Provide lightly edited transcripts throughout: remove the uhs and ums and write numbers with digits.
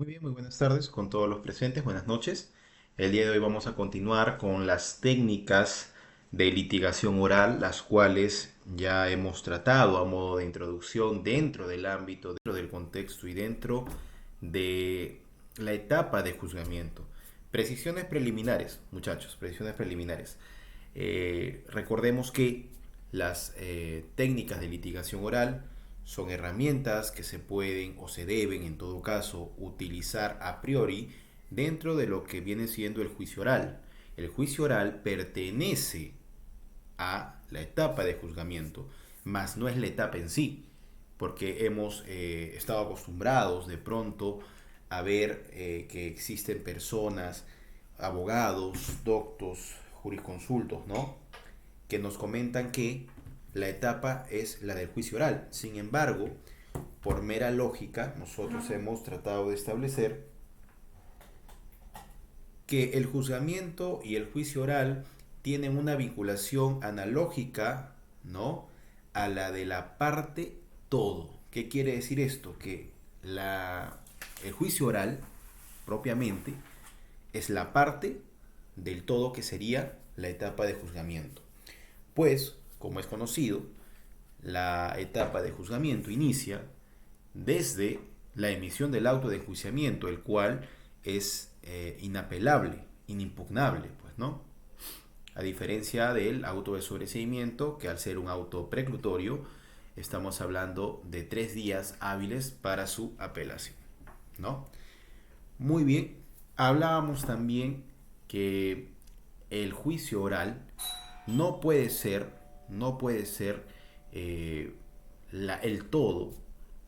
Muy bien, muy buenas tardes con todos los presentes, buenas noches. El día de hoy vamos a continuar con las técnicas de litigación oral, las cuales ya hemos tratado a modo de introducción dentro del ámbito, dentro del contexto y dentro de la etapa de juzgamiento. Precisiones preliminares, muchachos, precisiones preliminares. Recordemos que las técnicas de litigación oral son herramientas que se pueden o se deben en todo caso utilizar a priori dentro de lo que viene siendo el juicio oral. El juicio oral pertenece a la etapa de juzgamiento, mas no es la etapa en sí, porque hemos estado acostumbrados de pronto a ver que existen personas, abogados, doctos, jurisconsultos, ¿no? Que nos comentan que la etapa es la del juicio oral. Sin embargo, por mera lógica, nosotros hemos tratado de establecer que el juzgamiento y el juicio oral tienen una vinculación analógica, ¿no? A la de la parte todo. ¿Qué quiere decir esto? Que el juicio oral, propiamente, es la parte del todo que sería la etapa de juzgamiento. Pues, como es conocido, la etapa de juzgamiento inicia desde la emisión del auto de enjuiciamiento, el cual es inapelable, inimpugnable, pues, ¿no? A diferencia del auto de sobreseimiento, que al ser un auto preclutorio, estamos hablando de 3 días hábiles para su apelación, ¿no? Muy bien, hablábamos también que el juicio oral no puede ser, no puede ser el todo,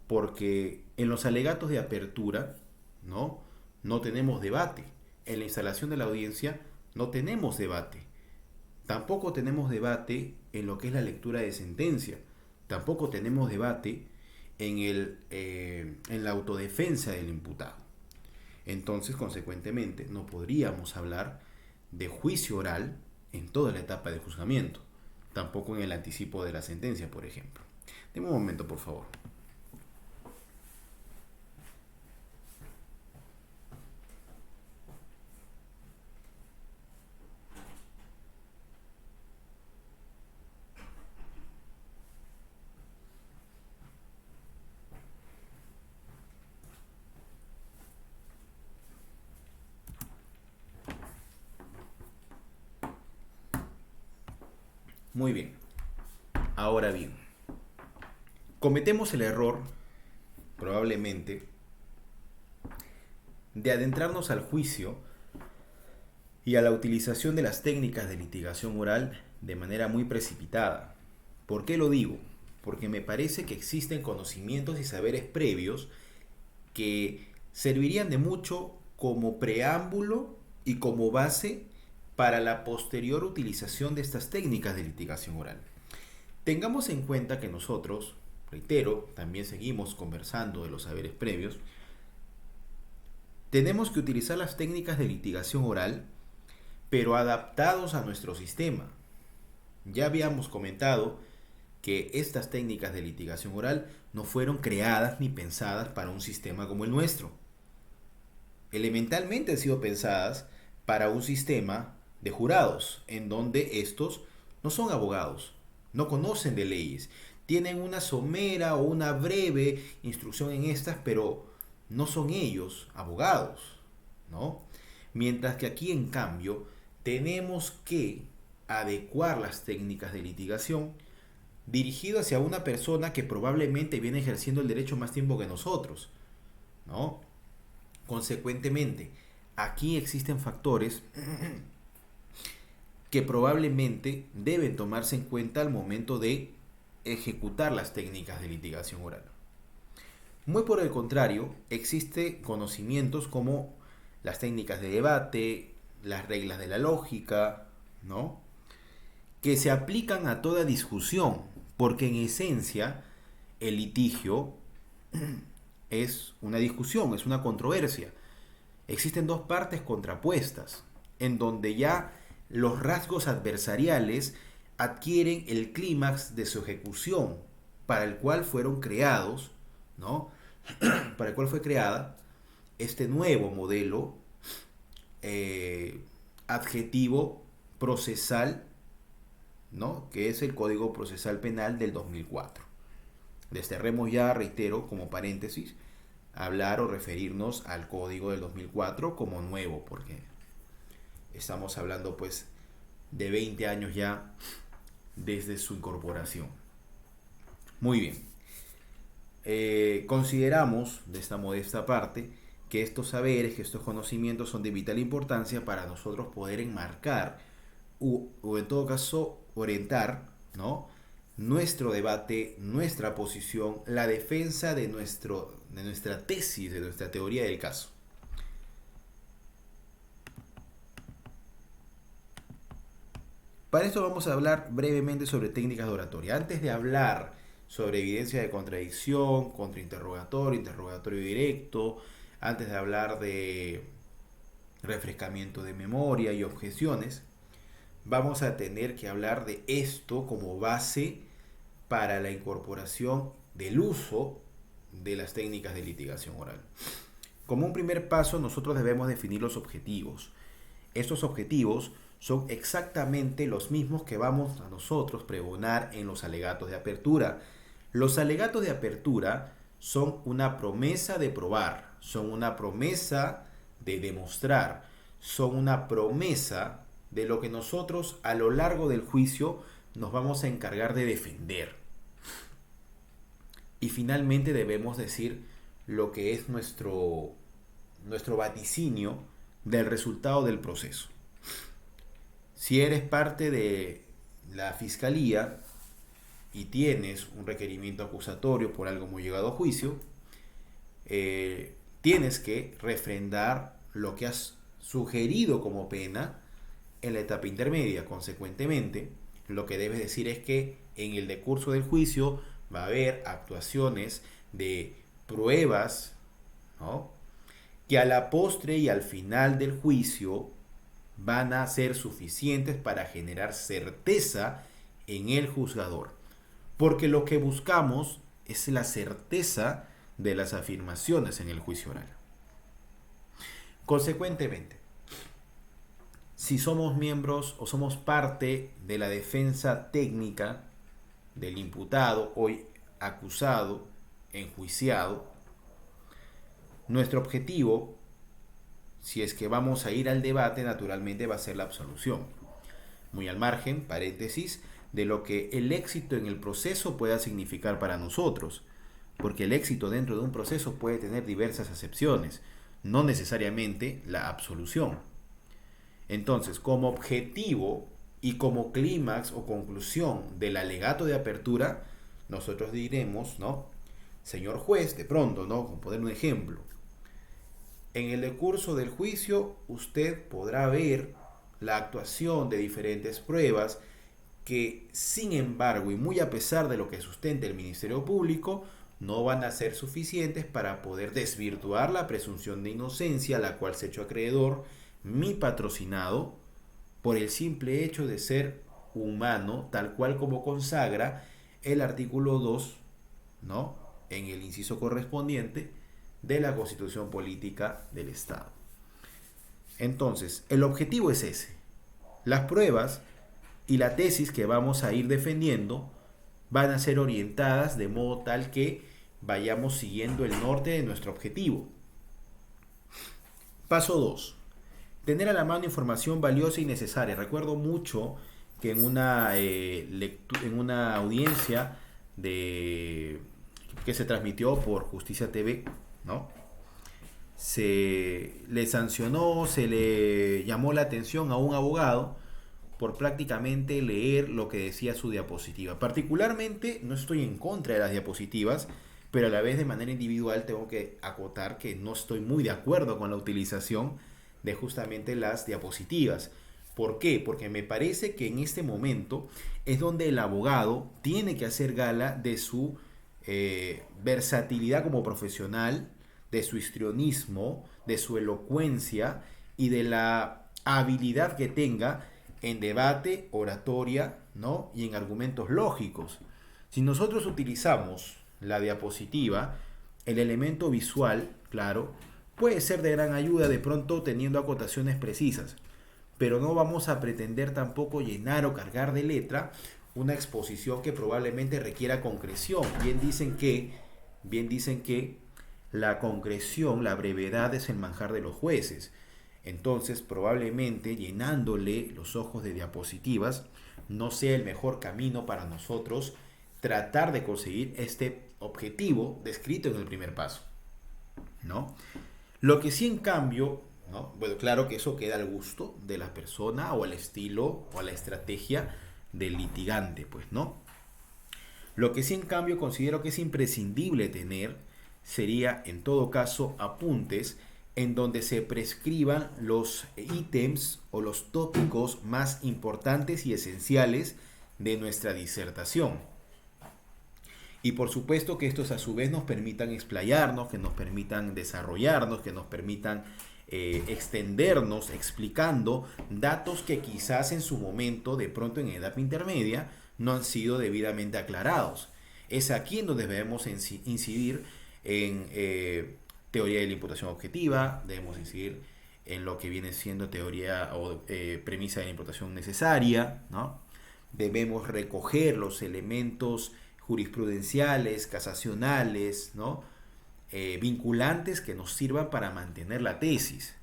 porque en los alegatos de apertura, ¿no? No tenemos debate. En la instalación de la audiencia no tenemos debate. Tampoco tenemos debate en lo que es la lectura de sentencia. Tampoco tenemos debate en la autodefensa del imputado. Entonces, consecuentemente, no podríamos hablar de juicio oral en toda la etapa de juzgamiento, tampoco en el anticipo de la sentencia, por ejemplo. Deme un momento, por favor. Muy bien. Ahora bien, cometemos el error, probablemente, de adentrarnos al juicio y a la utilización de las técnicas de litigación oral de manera muy precipitada. ¿Por qué lo digo? Porque me parece que existen conocimientos y saberes previos que servirían de mucho como preámbulo y como base para la posterior utilización de estas técnicas de litigación oral. Tengamos en cuenta que nosotros, reitero, también seguimos conversando de los saberes previos, tenemos que utilizar las técnicas de litigación oral, pero adaptados a nuestro sistema. Ya habíamos comentado que estas técnicas de litigación oral no fueron creadas ni pensadas para un sistema como el nuestro. Elementalmente han sido pensadas para un sistema de jurados, en donde estos no son abogados, no conocen de leyes, tienen una somera o una breve instrucción en estas, pero no son ellos abogados, ¿no? Mientras que aquí, en cambio, tenemos que adecuar las técnicas de litigación dirigido hacia una persona que probablemente viene ejerciendo el derecho más tiempo que nosotros, ¿no? Consecuentemente, aquí existen factores que probablemente deben tomarse en cuenta al momento de ejecutar las técnicas de litigación oral. Muy por el contrario, existen conocimientos como las técnicas de debate, las reglas de la lógica, ¿no? Que se aplican a toda discusión, porque en esencia el litigio es una discusión, es una controversia. Existen dos partes contrapuestas, en donde ya los rasgos adversariales adquieren el clímax de su ejecución, para el cual fueron creados, ¿no? Para el cual fue creada este nuevo modelo adjetivo procesal, ¿no? Que es el Código Procesal Penal del 2004. Desterremos ya, reitero, como paréntesis, hablar o referirnos al Código del 2004 como nuevo, porque estamos hablando pues de 20 años ya desde su incorporación. Muy bien. Consideramos de esta modesta parte que estos saberes, que estos conocimientos son de vital importancia para nosotros poder enmarcar o en todo caso orientar, ¿no?, nuestro debate, nuestra posición, la defensa de nuestra tesis, de nuestra teoría del caso. Para esto vamos a hablar brevemente sobre técnicas de oratoria. Antes de hablar sobre evidencia de contradicción, contrainterrogatorio, interrogatorio directo, antes de hablar de refrescamiento de memoria y objeciones, vamos a tener que hablar de esto como base para la incorporación del uso de las técnicas de litigación oral. Como un primer paso, nosotros debemos definir los objetivos. Estos objetivos son exactamente los mismos que vamos a nosotros pregonar en los alegatos de apertura. Los alegatos de apertura son una promesa de probar, son una promesa de demostrar, son una promesa de lo que nosotros a lo largo del juicio nos vamos a encargar de defender. Y finalmente debemos decir lo que es nuestro vaticinio del resultado del proceso. Si eres parte de la fiscalía y tienes un requerimiento acusatorio por algo muy llegado a juicio, tienes que refrendar lo que has sugerido como pena en la etapa intermedia. Consecuentemente, lo que debes decir es que en el decurso del juicio va a haber actuaciones de pruebas, ¿no?, que a la postre y al final del juicio van a ser suficientes para generar certeza en el juzgador. Porque lo que buscamos es la certeza de las afirmaciones en el juicio oral. Consecuentemente, si somos miembros o somos parte de la defensa técnica del imputado, hoy acusado, enjuiciado, nuestro objetivo, si es que vamos a ir al debate, naturalmente va a ser la absolución. Muy al margen, paréntesis, de lo que el éxito en el proceso pueda significar para nosotros, porque el éxito dentro de un proceso puede tener diversas acepciones, no necesariamente la absolución. Entonces, como objetivo y como clímax o conclusión del alegato de apertura, nosotros diremos, ¿no?, señor juez, de pronto, ¿no?, como poner un ejemplo, en el decurso del juicio usted podrá ver la actuación de diferentes pruebas que, sin embargo, y muy a pesar de lo que sustente el Ministerio Público, no van a ser suficientes para poder desvirtuar la presunción de inocencia a la cual se ha hecho acreedor mi patrocinado por el simple hecho de ser humano, tal cual como consagra el artículo 2, ¿no?, en el inciso correspondiente de la Constitución Política del Estado. Entonces, el objetivo es ese. Las pruebas y la tesis que vamos a ir defendiendo van a ser orientadas de modo tal que vayamos siguiendo el norte de nuestro objetivo. Paso 2. Tener a la mano información valiosa y necesaria. Recuerdo mucho que en una audiencia que se transmitió por Justicia TV, ¿no?, se le sancionó, se le llamó la atención a un abogado por prácticamente leer lo que decía su diapositiva. Particularmente no estoy en contra de las diapositivas, pero a la vez de manera individual tengo que acotar que no estoy muy de acuerdo con la utilización de justamente las diapositivas. ¿Por qué? Porque me parece que en este momento es donde el abogado tiene que hacer gala de su versatilidad como profesional, de su histrionismo, de su elocuencia y de la habilidad que tenga en debate, oratoria, ¿no?, y en argumentos lógicos. Si nosotros utilizamos la diapositiva, el elemento visual, claro, puede ser de gran ayuda de pronto teniendo acotaciones precisas, pero no vamos a pretender tampoco llenar o cargar de letra una exposición que probablemente requiera concreción. Bien dicen que la concreción, la brevedad es el manjar de los jueces. Entonces, probablemente llenándole los ojos de diapositivas no sea el mejor camino para nosotros tratar de conseguir este objetivo descrito en el primer paso, ¿no? Lo que sí en cambio, ¿no? Bueno, claro que eso queda al gusto de la persona o al estilo o a la estrategia del litigante, pues, ¿no? Lo que sí en cambio considero que es imprescindible tener sería en todo caso apuntes en donde se prescriban los ítems o los tópicos más importantes y esenciales de nuestra disertación. Y por supuesto que estos a su vez nos permitan explayarnos, que nos permitan desarrollarnos, que nos permitan extendernos explicando datos que quizás en su momento, de pronto en edad intermedia, no han sido debidamente aclarados. Es aquí en donde debemos incidir en teoría de la imputación objetiva, debemos incidir en lo que viene siendo teoría o premisa de la imputación necesaria, ¿no? Debemos recoger los elementos jurisprudenciales, casacionales, ¿no? Vinculantes que nos sirvan para mantener la tesis.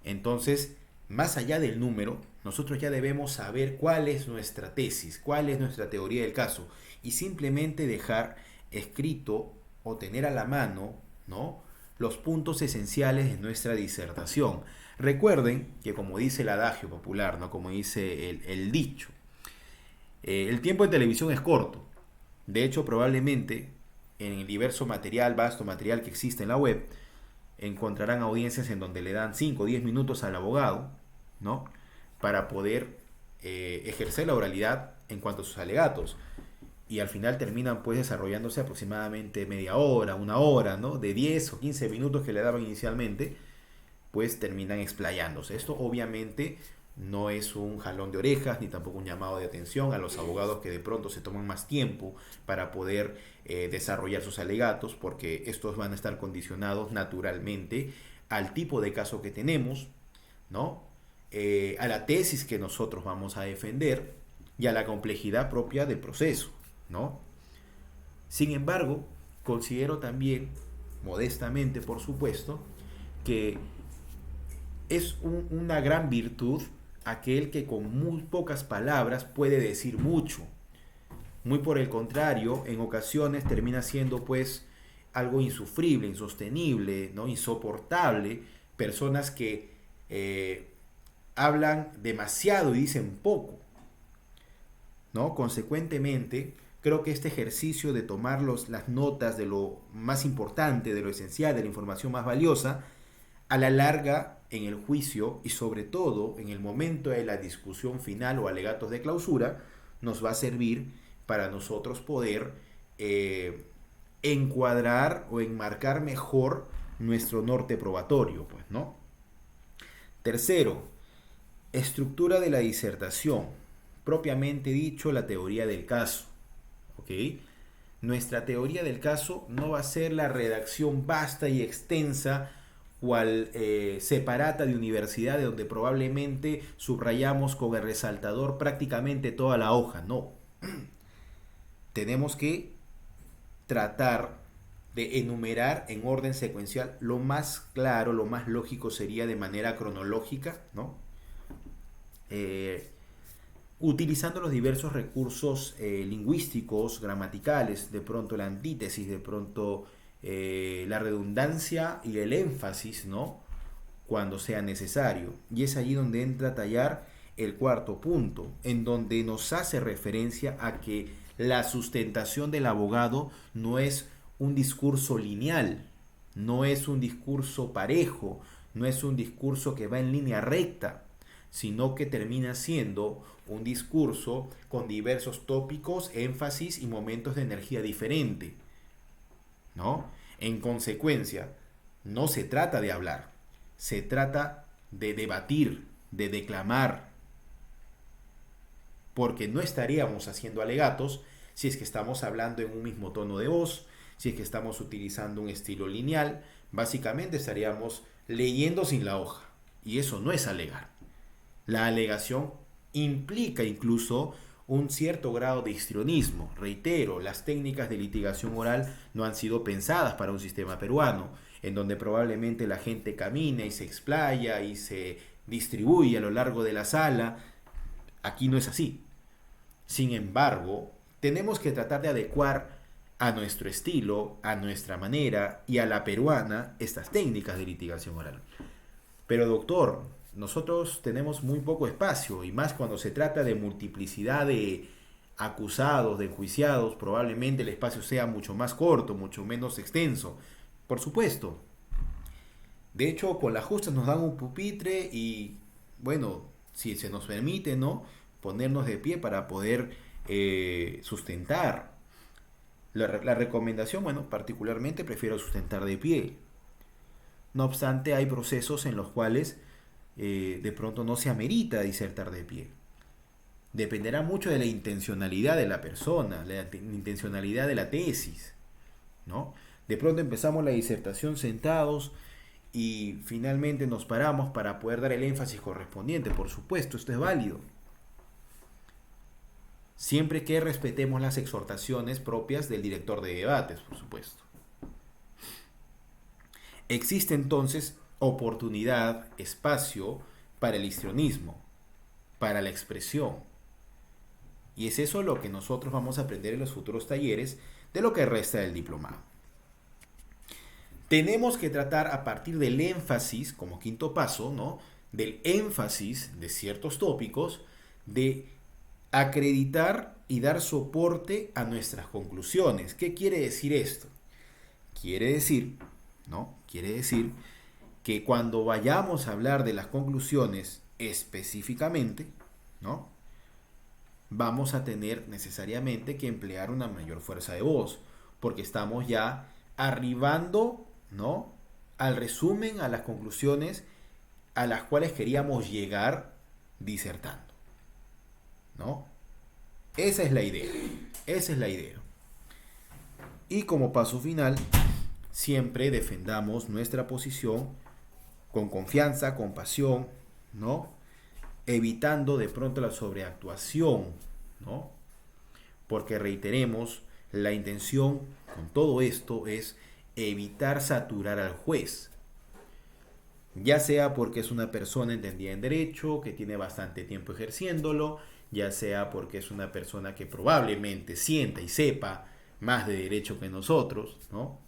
Entonces, más allá del número, nosotros ya debemos saber cuál es nuestra tesis, cuál es nuestra teoría del caso, y simplemente dejar escrito o tener a la mano, ¿no?, los puntos esenciales de nuestra disertación. Recuerden que, como dice el adagio popular, ¿no?, como dice el dicho, el tiempo de televisión es corto. De hecho, probablemente en el diverso material, vasto material que existe en la web, encontrarán audiencias en donde le dan 5 o 10 minutos al abogado, ¿no?, para poder ejercer la oralidad en cuanto a sus alegatos. Y al final terminan pues desarrollándose aproximadamente media hora, una hora, ¿no? De 10 o 15 minutos que le daban inicialmente, pues terminan explayándose. Esto obviamente no es un jalón de orejas ni tampoco un llamado de atención a los abogados que de pronto se toman más tiempo para poder desarrollar sus alegatos, porque estos van a estar condicionados naturalmente al tipo de caso que tenemos, ¿no? A la tesis que nosotros vamos a defender y a la complejidad propia del proceso, ¿no? Sin embargo, considero también, modestamente por supuesto, que es una gran virtud aquel que con muy pocas palabras puede decir mucho. Muy por el contrario, en ocasiones termina siendo pues algo insufrible, insostenible, ¿no?, insoportable, personas que hablan demasiado y dicen poco, ¿no? Consecuentemente, creo que este ejercicio de tomar las notas de lo más importante, de lo esencial, de la información más valiosa, a la larga en el juicio y sobre todo en el momento de la discusión final o alegatos de clausura, nos va a servir para nosotros poder encuadrar o enmarcar mejor nuestro norte probatorio, pues, ¿no? Tercero, estructura de la disertación. Propiamente dicho, la teoría del caso. ¿Ok? Nuestra teoría del caso no va a ser la redacción vasta y extensa cual separata de universidad, de donde probablemente subrayamos con el resaltador prácticamente toda la hoja. No. Tenemos que tratar de enumerar en orden secuencial. Lo más claro, lo más lógico sería de manera cronológica, ¿no? Utilizando los diversos recursos lingüísticos, gramaticales, de pronto la antítesis, de pronto la redundancia y el énfasis, ¿no?, cuando sea necesario. Y es allí donde entra a tallar el cuarto punto, en donde nos hace referencia a que la sustentación del abogado no es un discurso lineal, no es un discurso parejo, no es un discurso que va en línea recta, sino que termina siendo un discurso con diversos tópicos, énfasis y momentos de energía diferente, ¿no? En consecuencia, no se trata de hablar, se trata de debatir, de declamar, porque no estaríamos haciendo alegatos si es que estamos hablando en un mismo tono de voz, Si es que estamos utilizando un estilo lineal, básicamente estaríamos leyendo sin la hoja. Y eso no es alegar. La alegación implica incluso un cierto grado de histrionismo. Reitero, las técnicas de litigación oral no han sido pensadas para un sistema peruano, en donde probablemente la gente camina y se explaya y se distribuye a lo largo de la sala. Aquí no es así. Sin embargo, tenemos que tratar de adecuar a nuestro estilo, a nuestra manera y a la peruana estas técnicas de litigación oral. Pero doctor, nosotros tenemos muy poco espacio y más cuando se trata de multiplicidad de acusados, de enjuiciados, probablemente el espacio sea mucho más corto, mucho menos extenso. Por supuesto. De hecho, con las justas nos dan un pupitre y, bueno, si se nos permite, ¿no? Ponernos de pie para poder sustentar. La recomendación, bueno, particularmente prefiero sustentar de pie. No obstante, hay procesos en los cuales de pronto no se amerita disertar de pie. Dependerá mucho de la intencionalidad de la persona, la intencionalidad de la tesis, ¿no? De pronto empezamos la disertación sentados y finalmente nos paramos para poder dar el énfasis correspondiente. Por supuesto, esto es válido. Siempre que respetemos las exhortaciones propias del director de debates, por supuesto. Existe entonces oportunidad, espacio para el histrionismo, para la expresión. Y es eso lo que nosotros vamos a aprender en los futuros talleres de lo que resta del diplomado. Tenemos que tratar a partir del énfasis, como quinto paso, ¿no? Del énfasis de ciertos tópicos, de acreditar y dar soporte a nuestras conclusiones. ¿Qué quiere decir esto? Quiere decir, ¿no? Quiere decir que cuando vayamos a hablar de las conclusiones específicamente, ¿no? Vamos a tener necesariamente que emplear una mayor fuerza de voz, porque estamos ya arribando, ¿no? Al resumen, a las conclusiones a las cuales queríamos llegar disertando, ¿no? Esa es la idea, esa es la idea. Y como paso final, siempre defendamos nuestra posición con confianza, con pasión, ¿no? Evitando de pronto la sobreactuación, ¿no? Porque reiteremos, la intención con todo esto es evitar saturar al juez. Ya sea porque es una persona entendida en derecho, que tiene bastante tiempo ejerciéndolo, ya sea porque es una persona que probablemente sienta y sepa más de derecho que nosotros, ¿no?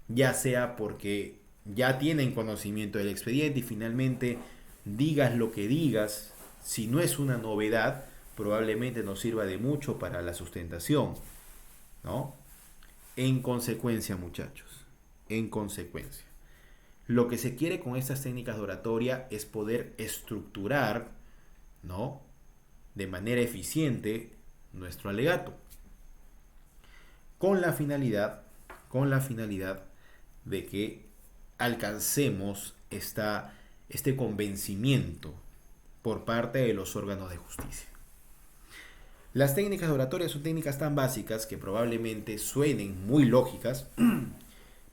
Ya sea porque ya tienen conocimiento del expediente y finalmente digas lo que digas, si no es una novedad, probablemente nos sirva de mucho para la sustentación, ¿no? En consecuencia, muchachos, en consecuencia, lo que se quiere con estas técnicas de oratoria es poder estructurar, ¿no? De manera eficiente nuestro alegato, con la finalidad de que alcancemos este convencimiento por parte de los órganos de justicia. Las técnicas de oratoria son técnicas tan básicas que probablemente suenen muy lógicas,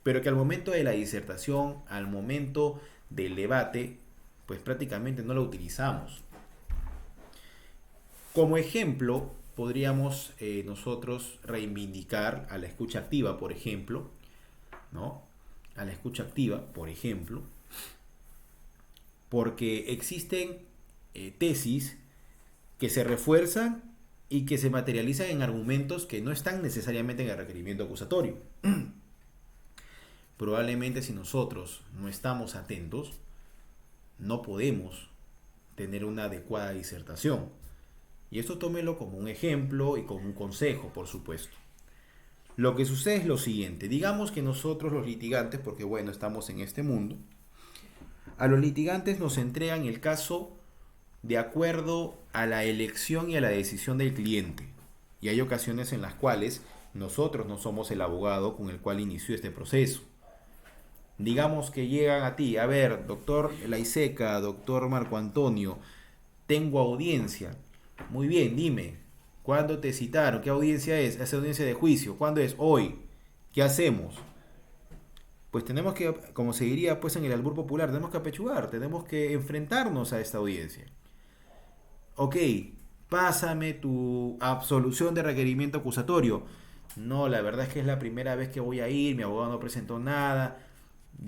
pero que al momento de la disertación, al momento del debate, pues prácticamente no lo utilizamos. Como ejemplo, podríamos nosotros reivindicar a la escucha activa, por ejemplo, ¿no? A la escucha activa, por ejemplo, porque existen tesis que se refuerzan y que se materializan en argumentos que no están necesariamente en el requerimiento acusatorio. Probablemente si nosotros no estamos atentos, no podemos tener una adecuada disertación. Y esto tómelo como un ejemplo y como un consejo, por supuesto. Lo que sucede es lo siguiente. Digamos que nosotros los litigantes, porque bueno, estamos en este mundo, a los litigantes nos entregan el caso de acuerdo a la elección y a la decisión del cliente. Y hay ocasiones en las cuales nosotros no somos el abogado con el cual inició este proceso. Digamos que llegan a ti, a ver, doctor Laiseca, doctor Marco Antonio, tengo audiencia. Muy bien, dime, ¿cuándo te citaron? ¿Qué audiencia es? ¿Es audiencia de juicio? ¿Cuándo es? Hoy. ¿Qué hacemos? Pues tenemos que, como se diría pues en el albur popular, tenemos que apechugar, tenemos que enfrentarnos a esta audiencia. Ok, pásame tu absolución de requerimiento acusatorio. No, la verdad es que es la primera vez que voy a ir, mi abogado no presentó nada.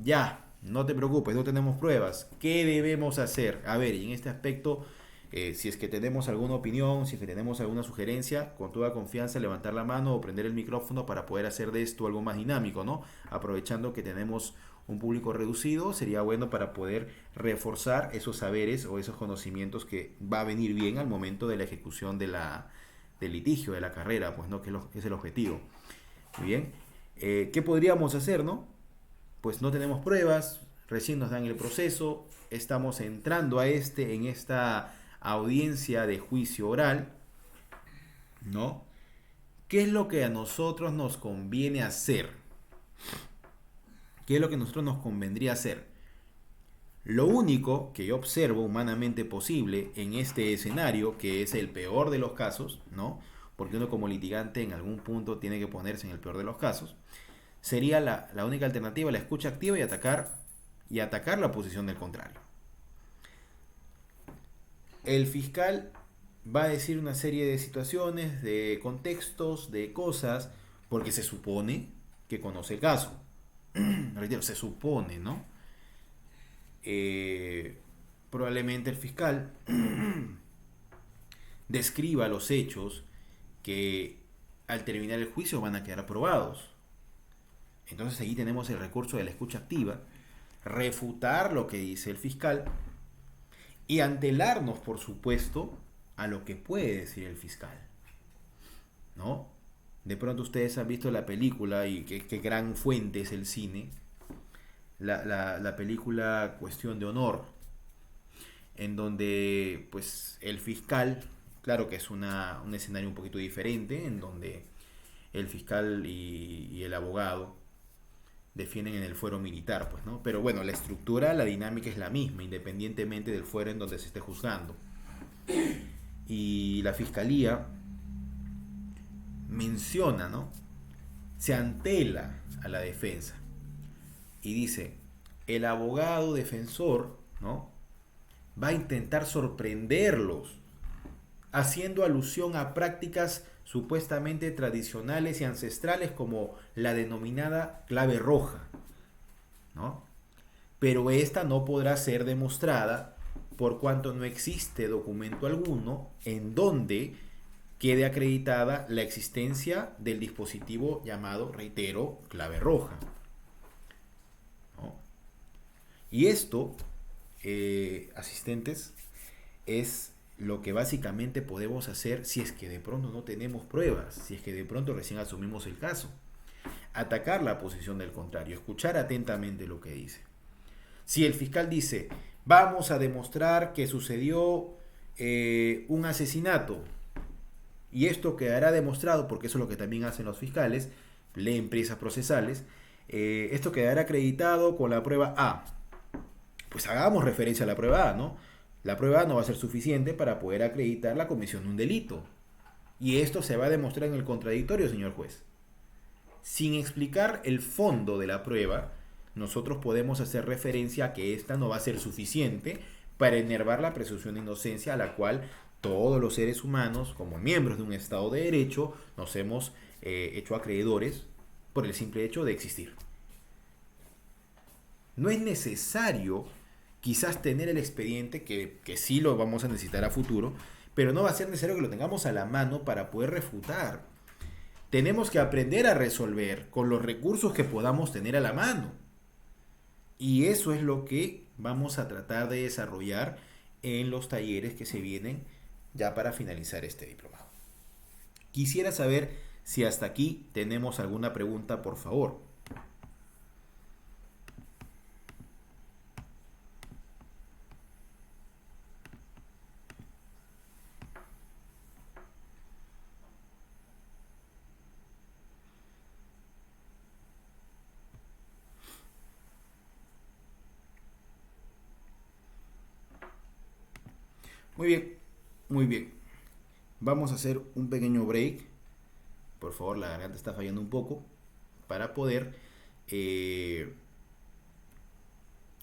Ya, no te preocupes, no tenemos pruebas. ¿Qué debemos hacer? A ver, y en este aspecto, si es que tenemos alguna opinión, si es que tenemos alguna sugerencia, con toda confianza levantar la mano o prender el micrófono para poder hacer de esto algo más dinámico, ¿no? Aprovechando que tenemos un público reducido, sería bueno para poder reforzar esos saberes o esos conocimientos que va a venir bien al momento de la ejecución del litigio, de la carrera, pues no, que es el objetivo. Muy bien. ¿Qué podríamos hacer, no? Pues no tenemos pruebas, recién nos dan el proceso, estamos entrando en esta audiencia de juicio oral, ¿no? ¿Qué es lo que a nosotros nos conviene hacer? ¿Qué es lo que a nosotros nos convendría hacer? Lo único que yo observo humanamente posible en este escenario, que es el peor de los casos, ¿no? Porque uno como litigante en algún punto tiene que ponerse en el peor de los casos, sería la única alternativa, la escucha activa y atacar la posición del contrario. El fiscal va a decir una serie de situaciones, de contextos, de cosas, porque se supone que conoce el caso. Reitero, se supone, ¿no? Eh, Probablemente el fiscal describa los hechos que al terminar el juicio van a quedar aprobados. Entonces ahí tenemos el recurso de la escucha activa, refutar lo que dice el fiscal y antelarnos, por supuesto, a lo que puede decir el fiscal, ¿no? De pronto ustedes han visto la película y qué gran fuente es el cine, la película Cuestión de Honor, en donde pues el fiscal, claro que es un escenario un poquito diferente, en donde el fiscal y el abogado defienden en el fuero militar, pues, ¿no? Pero bueno, la estructura, la dinámica es la misma, independientemente del fuero en donde se esté juzgando. Y la fiscalía menciona, ¿no? Se antela a la defensa y dice, el abogado defensor, ¿no? Va a intentar sorprenderlos, haciendo alusión a prácticas supuestamente tradicionales y ancestrales como la denominada clave roja, ¿no? Pero esta no podrá ser demostrada por cuanto no existe documento alguno en donde quede acreditada la existencia del dispositivo llamado, reitero, clave roja, ¿no? Y esto, asistentes, es lo que básicamente podemos hacer si es que de pronto no tenemos pruebas, si es que de pronto recién asumimos el caso. Atacar la posición del contrario, escuchar atentamente lo que dice. Si el fiscal dice, vamos a demostrar que sucedió un asesinato, y esto quedará demostrado, porque eso es lo que también hacen los fiscales, leen piezas procesales, esto quedará acreditado con la prueba A. Pues hagamos referencia a la prueba A, ¿no? La prueba A no va a ser suficiente para poder acreditar la comisión de un delito. Y esto se va a demostrar en el contradictorio, señor juez. Sin explicar el fondo de la prueba, nosotros podemos hacer referencia a que esta no va a ser suficiente para enervar la presunción de inocencia a la cual todos los seres humanos, como miembros de un Estado de Derecho, nos hemos hecho acreedores por el simple hecho de existir. No es necesario quizás tener el expediente, que sí lo vamos a necesitar a futuro, pero no va a ser necesario que lo tengamos a la mano para poder refutar. Tenemos que aprender a resolver con los recursos que podamos tener a la mano. Y eso es lo que vamos a tratar de desarrollar en los talleres que se vienen ya para finalizar este diplomado. Quisiera saber si hasta aquí tenemos alguna pregunta, por favor. Muy bien, muy bien. Vamos a hacer un pequeño break. Por favor, la garganta está fallando un poco para poder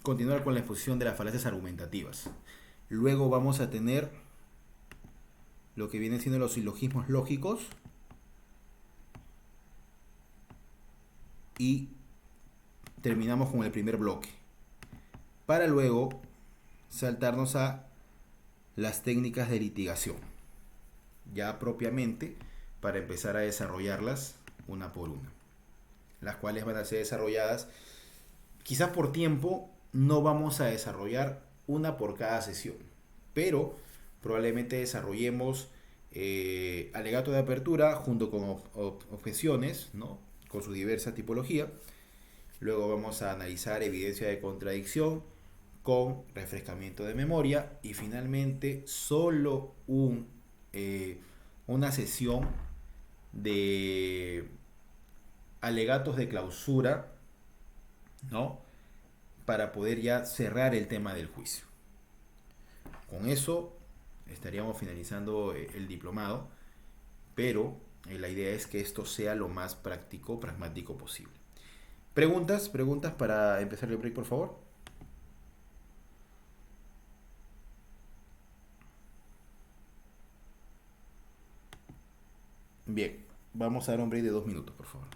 continuar con la exposición de las falacias argumentativas. Luego vamos a tener lo que vienen siendo los silogismos lógicos y terminamos con el primer bloque, para luego saltarnos a las técnicas de litigación, ya propiamente para empezar a desarrollarlas una por una, las cuales van a ser desarrolladas quizás por tiempo. No vamos a desarrollar una por cada sesión, pero probablemente desarrollemos alegato de apertura junto con objeciones, ¿no? Con su diversa tipología. Luego vamos a analizar evidencia de contradicción con refrescamiento de memoria, y finalmente solo una sesión de alegatos de clausura, ¿no? Para poder ya cerrar el tema del juicio. Con eso estaríamos finalizando el diplomado, pero la idea es que esto sea lo más práctico, pragmático posible. ¿Preguntas? ¿Preguntas para empezar el break, por favor? Bien, vamos a dar un break de 2 minutos, por favor.